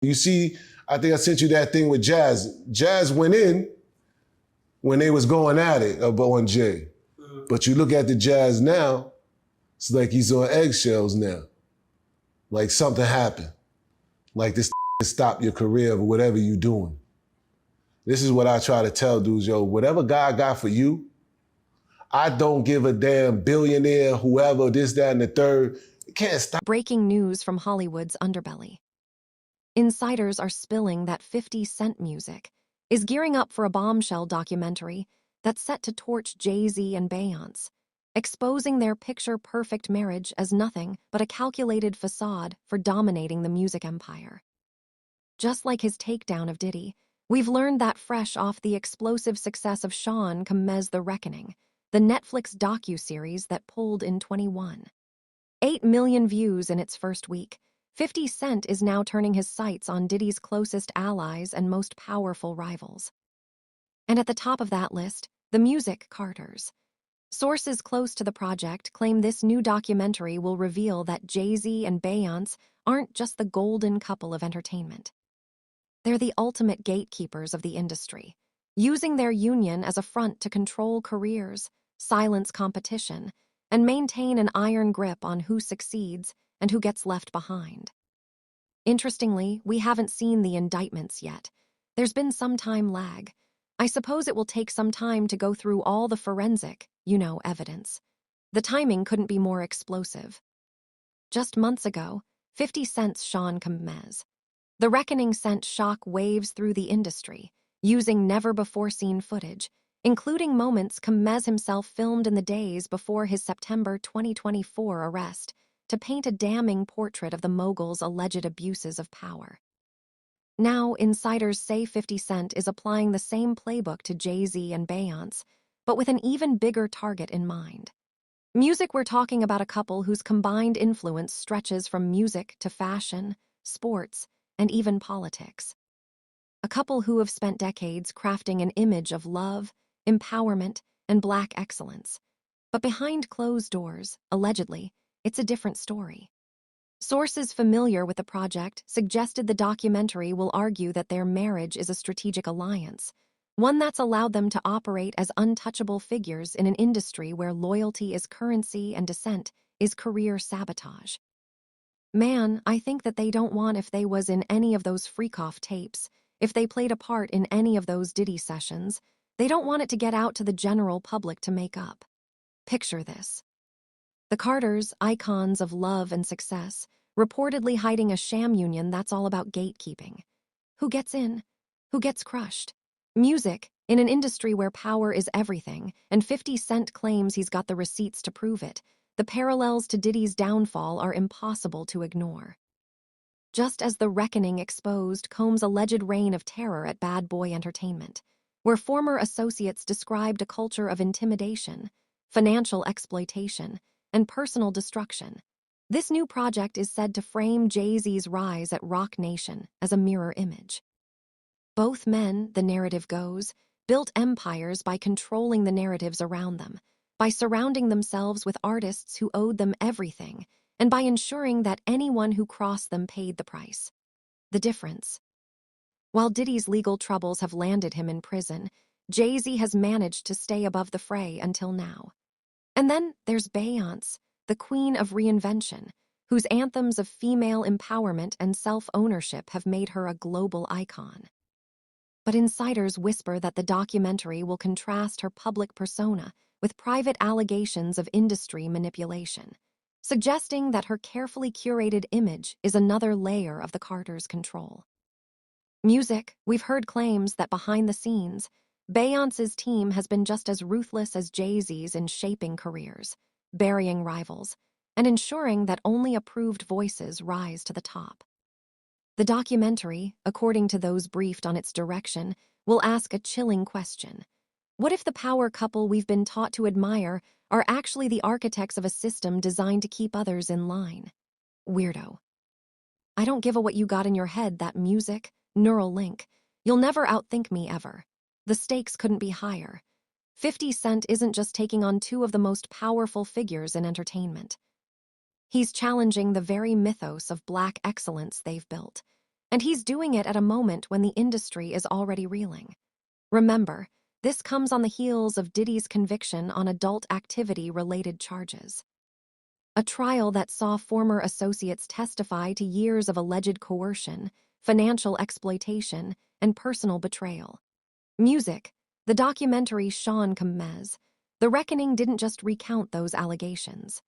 You see, I think I sent you that thing with Jazz. Jazz went in when they was going at it on Jay. But you look at the Jazz now, it's like he's on eggshells now. Like something happened. Like this stop your career or whatever you doing. This is what I try to tell dudes, yo, whatever God got for you, I don't give a damn billionaire, whoever, this, that, and the third. It can't stop. Breaking news from Hollywood's underbelly. Insiders are spilling that 50 Cent Music is gearing up for a bombshell documentary that's set to torch Jay-Z and Beyoncé, exposing their picture-perfect marriage as nothing but a calculated facade for dominating the music empire. Just like his takedown of Diddy, we've learned that fresh off the explosive success of Sean Combs' The Reckoning, the Netflix docuseries that pulled in 21. 8 million views in its first week. 50 Cent is now turning his sights on Diddy's closest allies and most powerful rivals. And at the top of that list, the music Carters. Sources close to the project claim this new documentary will reveal that Jay-Z and Beyoncé aren't just the golden couple of entertainment. They're the ultimate gatekeepers of the industry, using their union as a front to control careers, silence competition, and maintain an iron grip on who succeeds and who gets left behind. Interestingly, we haven't seen the indictments yet. There's been some time lag. I suppose it will take some time to go through all the forensic, evidence. The timing couldn't be more explosive. Just months ago, 50 Cent's Sean Combs. The Reckoning sent shock waves through the industry, using never-before-seen footage, including moments Combs himself filmed in the days before his September 2024 arrest, to paint a damning portrait of the mogul's alleged abuses of power. Now, insiders say 50 Cent is applying the same playbook to Jay-Z and Beyoncé, but with an even bigger target in mind. Music, we're talking about a couple whose combined influence stretches from music to fashion, sports, and even politics. A couple who have spent decades crafting an image of love, empowerment, and Black excellence. But behind closed doors, allegedly, it's a different story. Sources familiar with the project suggested the documentary will argue that their marriage is a strategic alliance, one that's allowed them to operate as untouchable figures in an industry where loyalty is currency and dissent is career sabotage. Man, I think that they don't want if they was in any of those freak-off tapes, if they played a part in any of those Diddy sessions, they don't want it to get out to the general public to make up. Picture this. The Carters, icons of love and success, reportedly hiding a sham union that's all about gatekeeping. Who gets in? Who gets crushed? Music, in an industry where power is everything, and 50 Cent claims he's got the receipts to prove it, the parallels to Diddy's downfall are impossible to ignore. Just as The Reckoning exposed Combs' alleged reign of terror at Bad Boy Entertainment, where former associates described a culture of intimidation, financial exploitation, and personal destruction, this new project is said to frame Jay-Z's rise at Roc Nation as a mirror image. Both men, the narrative goes, built empires by controlling the narratives around them, by surrounding themselves with artists who owed them everything, and by ensuring that anyone who crossed them paid the price. The difference. While Diddy's legal troubles have landed him in prison, Jay-Z has managed to stay above the fray until now. And then there's Beyoncé, the queen of reinvention, whose anthems of female empowerment and self-ownership have made her a global icon. But insiders whisper that the documentary will contrast her public persona with private allegations of industry manipulation, suggesting that her carefully curated image is another layer of the Carters' control. Music, we've heard claims that behind the scenes, Beyoncé's team has been just as ruthless as Jay-Z's in shaping careers, burying rivals, and ensuring that only approved voices rise to the top. The documentary, according to those briefed on its direction, will ask a chilling question. What if the power couple we've been taught to admire are actually the architects of a system designed to keep others in line? Weirdo. I don't give a what you got in your head, that music, neural link. You'll never outthink me ever. The stakes couldn't be higher. 50 Cent isn't just taking on two of the most powerful figures in entertainment. He's challenging the very mythos of Black excellence they've built. And he's doing it at a moment when the industry is already reeling. Remember, this comes on the heels of Diddy's conviction on adult activity-related charges. A trial that saw former associates testify to years of alleged coercion, financial exploitation, and personal betrayal. Music, the documentary Sean Combs, The Reckoning didn't just recount those allegations.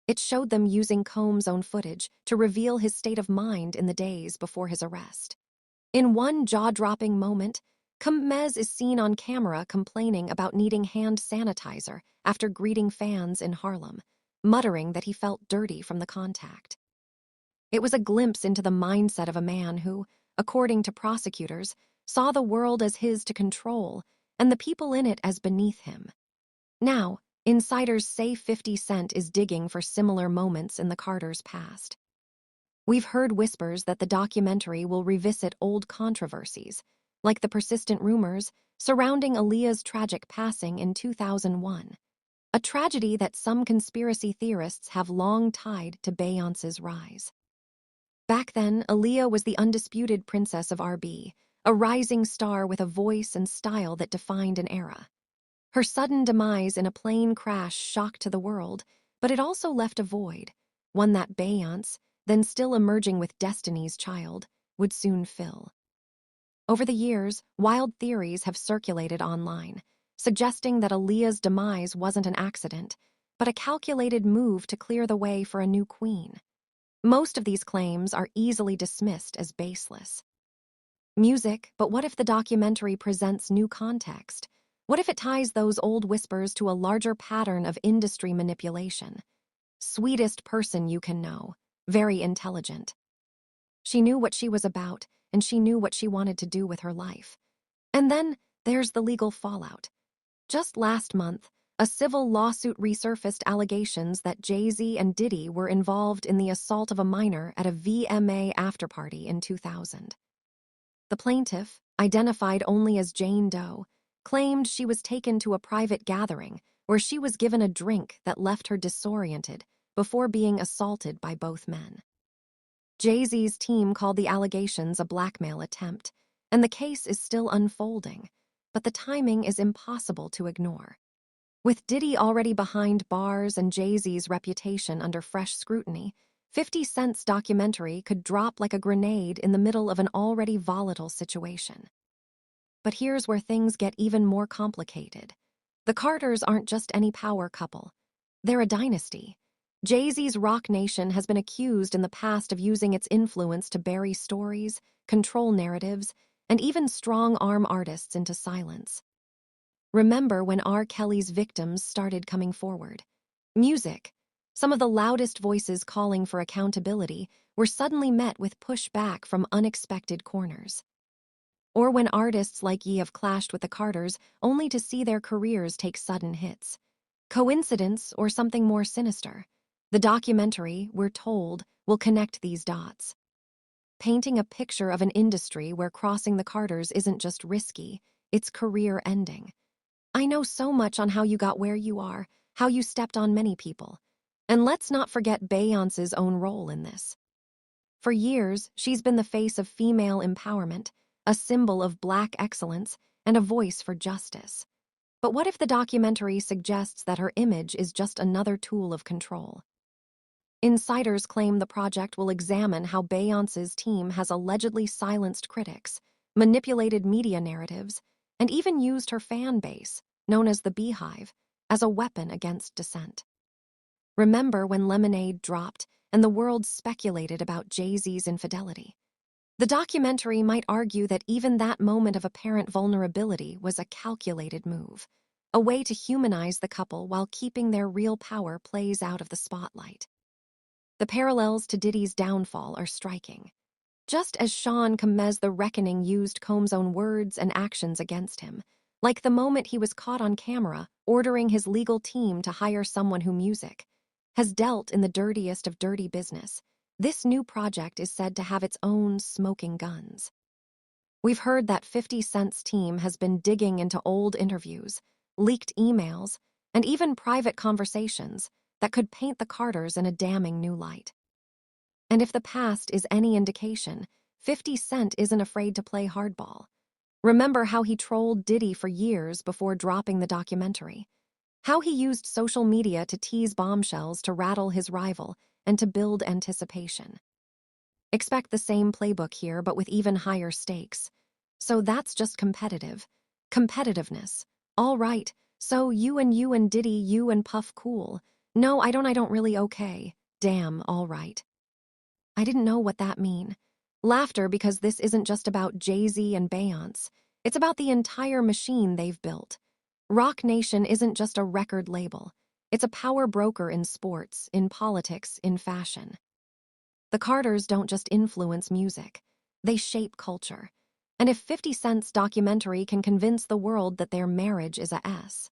It showed them using Combs' own footage to reveal his state of mind in the days before his arrest. In one jaw-dropping moment, Combs is seen on camera complaining about needing hand sanitizer after greeting fans in Harlem, muttering that he felt dirty from the contact. It was a glimpse into the mindset of a man who, according to prosecutors, saw the world as his to control and the people in it as beneath him. Now, insiders say 50 Cent is digging for similar moments in the Carters' past. We've heard whispers that the documentary will revisit old controversies, like the persistent rumors surrounding Aaliyah's tragic passing in 2001, a tragedy that some conspiracy theorists have long tied to Beyoncé's rise. Back then, Aaliyah was the undisputed princess of R&B, a rising star with a voice and style that defined an era. Her sudden demise in a plane crash shocked to the world, but it also left a void, one that Beyoncé, then still emerging with Destiny's Child, would soon fill. Over the years, wild theories have circulated online, suggesting that Aaliyah's demise wasn't an accident, but a calculated move to clear the way for a new queen. Most of these claims are easily dismissed as baseless. Music, but what if the documentary presents new context? What if it ties those old whispers to a larger pattern of industry manipulation? Sweetest person you can know, very intelligent. She knew what she was about, and she knew what she wanted to do with her life. And then there's the legal fallout. Just last month, a civil lawsuit resurfaced allegations that Jay-Z and Diddy were involved in the assault of a minor at a VMA afterparty in 2000. The plaintiff, identified only as Jane Doe, claimed she was taken to a private gathering where she was given a drink that left her disoriented before being assaulted by both men. Jay-Z's team called the allegations a blackmail attempt, and the case is still unfolding, but the timing is impossible to ignore. With Diddy already behind bars and Jay-Z's reputation under fresh scrutiny, 50 Cent's documentary could drop like a grenade in the middle of an already volatile situation. But here's where things get even more complicated. The Carters aren't just any power couple. They're a dynasty. Jay-Z's Roc Nation has been accused in the past of using its influence to bury stories, control narratives, and even strong-arm artists into silence. Remember when R. Kelly's victims started coming forward? Music, some of the loudest voices calling for accountability, were suddenly met with pushback from unexpected corners. Or when artists like Ye have clashed with the Carters only to see their careers take sudden hits. Coincidence or something more sinister? The documentary, we're told, will connect these dots, painting a picture of an industry where crossing the Carters isn't just risky, it's career-ending. I know so much on how you got where you are, how you stepped on many people. And let's not forget Beyoncé's own role in this. For years, she's been the face of female empowerment, a symbol of Black excellence, and a voice for justice. But what if the documentary suggests that her image is just another tool of control? Insiders claim the project will examine how Beyoncé's team has allegedly silenced critics, manipulated media narratives, and even used her fan base, known as the Beehive, as a weapon against dissent. Remember when Lemonade dropped and the world speculated about Jay-Z's infidelity? The documentary might argue that even that moment of apparent vulnerability was a calculated move, a way to humanize the couple while keeping their real power plays out of the spotlight. The parallels to Diddy's downfall are striking. Just as Sean Combs' The Reckoning used Combs' own words and actions against him, like the moment he was caught on camera ordering his legal team to hire someone who music has dealt in the dirtiest of dirty business, this new project is said to have its own smoking guns. We've heard that 50 Cent's team has been digging into old interviews, leaked emails, and even private conversations that could paint the Carters in a damning new light. And if the past is any indication, 50 Cent isn't afraid to play hardball. Remember how he trolled Diddy for years before dropping the documentary? How he used social media to tease bombshells to rattle his rival and to build anticipation. Expect the same playbook here, but with even higher stakes. So that's just competitive. Competitiveness. All right, so you and Diddy, you and Puff cool. No, I don't really okay. Damn, all right. I didn't know what that mean. Laughter because this isn't just about Jay-Z and Beyoncé. It's about the entire machine they've built. Rock Nation isn't just a record label. It's a power broker in sports, in politics, in fashion. The Carters don't just influence music. They shape culture. And if 50 Cent's documentary can convince the world that their marriage is a S,